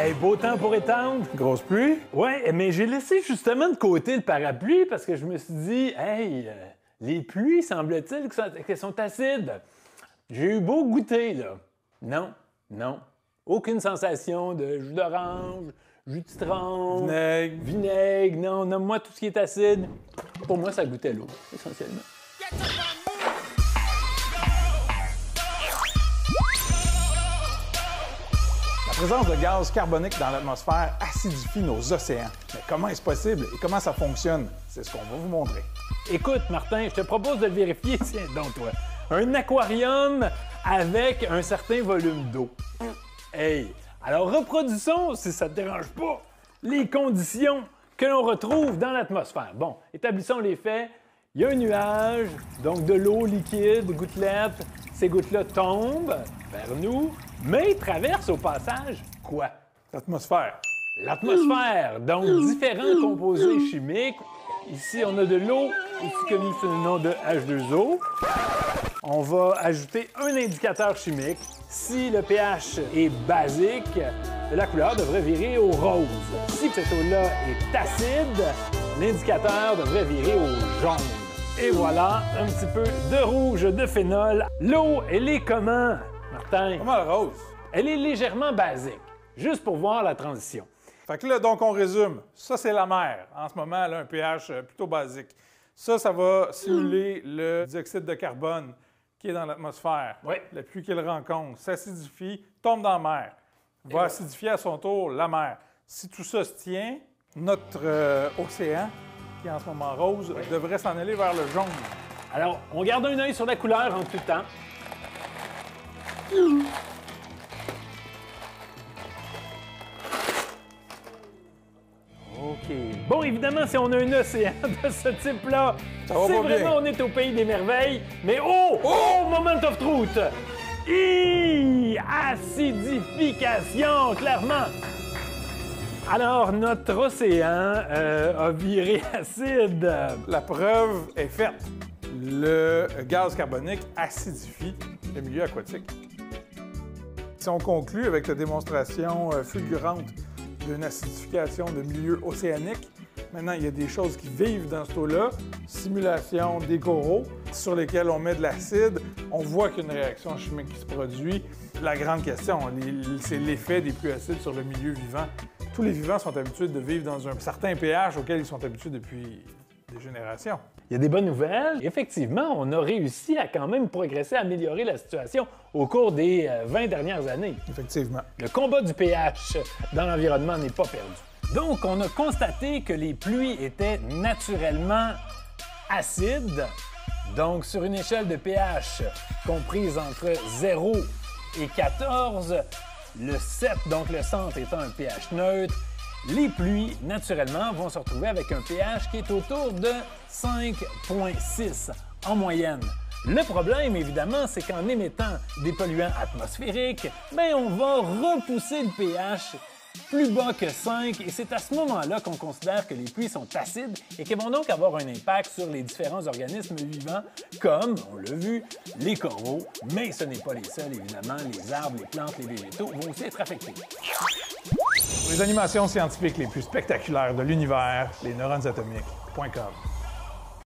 Hey, beau temps pour étendre. Grosse pluie? Ouais, mais j'ai laissé justement de côté le parapluie parce que je me suis dit, hey, les pluies, semble-t-il, qu'elles sont acides. J'ai eu beau goûter, là. Non, non. Aucune sensation de jus d'orange, jus de citron, vinaigre. Non, nomme-moi tout ce qui est acide. Pour moi, ça goûtait l'eau, essentiellement. La présence de gaz carbonique dans l'atmosphère acidifie nos océans. Mais comment est-ce possible et comment ça fonctionne? C'est ce qu'on va vous montrer. Écoute, Martin, je te propose de le vérifier, tiens donc, toi. Un aquarium avec un certain volume d'eau. Hey! Alors, reproduisons, si ça ne te dérange pas, les conditions que l'on retrouve dans l'atmosphère. Bon, établissons les faits. Il y a un nuage, donc de l'eau liquide, gouttelettes. Ces gouttes-là tombent vers nous, mais traversent au passage quoi? L'atmosphère. L'atmosphère, donc différents composés chimiques. Ici, on a de l'eau, aussi connu sous le nom de H2O. On va ajouter un indicateur chimique. Si le pH est basique, la couleur devrait virer au rose. Si cette eau-là est acide, l'indicateur devrait virer au jaune. Et voilà, un petit peu de rouge de phénol. L'eau, elle est comment, Martin? Comment le rose? Elle est légèrement basique, juste pour voir la transition. Fait que là, donc, on résume. Ça, c'est la mer. En ce moment, elle a un pH plutôt basique. Ça va simuler le dioxyde de carbone qui est dans l'atmosphère. Oui. La pluie qu'elle rencontre s'acidifie, tombe dans la mer, va acidifier à son tour la mer. Si tout ça se tient, notre océan, qui est en ce moment rose, devrait s'en aller vers le jaune. Alors, on garde un œil sur la couleur en tout temps. OK. Bon, évidemment, si on a un océan de ce type-là, c'est vraiment, on est au pays des merveilles. Mais moment of truth! Acidification, clairement! Alors, notre océan a viré acide. La preuve est faite. Le gaz carbonique acidifie le milieu aquatique. Si on conclut avec la démonstration fulgurante d'une acidification de milieu océanique, maintenant, il y a des choses qui vivent dans cette eau-là. Simulation des coraux sur lesquels on met de l'acide. On voit qu'il y a une réaction chimique qui se produit. La grande question, c'est l'effet des pluies acides sur le milieu vivant. Tous les vivants sont habitués de vivre dans un certain pH auquel ils sont habitués depuis des générations. Il y a des bonnes nouvelles. Effectivement, on a réussi à quand même progresser, à améliorer la situation au cours des 20 dernières années. Effectivement. Le combat du pH dans l'environnement n'est pas perdu. Donc, on a constaté que les pluies étaient naturellement acides. Donc, sur une échelle de pH comprise entre 0 et 14, le 7, donc le centre étant un pH neutre, les pluies, naturellement, vont se retrouver avec un pH qui est autour de 5,6 en moyenne. Le problème, évidemment, c'est qu'en émettant des polluants atmosphériques, on va repousser le pH plus bas que 5 et c'est à ce moment-là qu'on considère que les pluies sont acides et qu'elles vont donc avoir un impact sur les différents organismes vivants comme, on l'a vu, les coraux, mais ce n'est pas les seuls, évidemment, les arbres, les plantes, les végétaux vont aussi être affectés. Pour les animations scientifiques les plus spectaculaires de l'univers, lesneuronesatomiques.com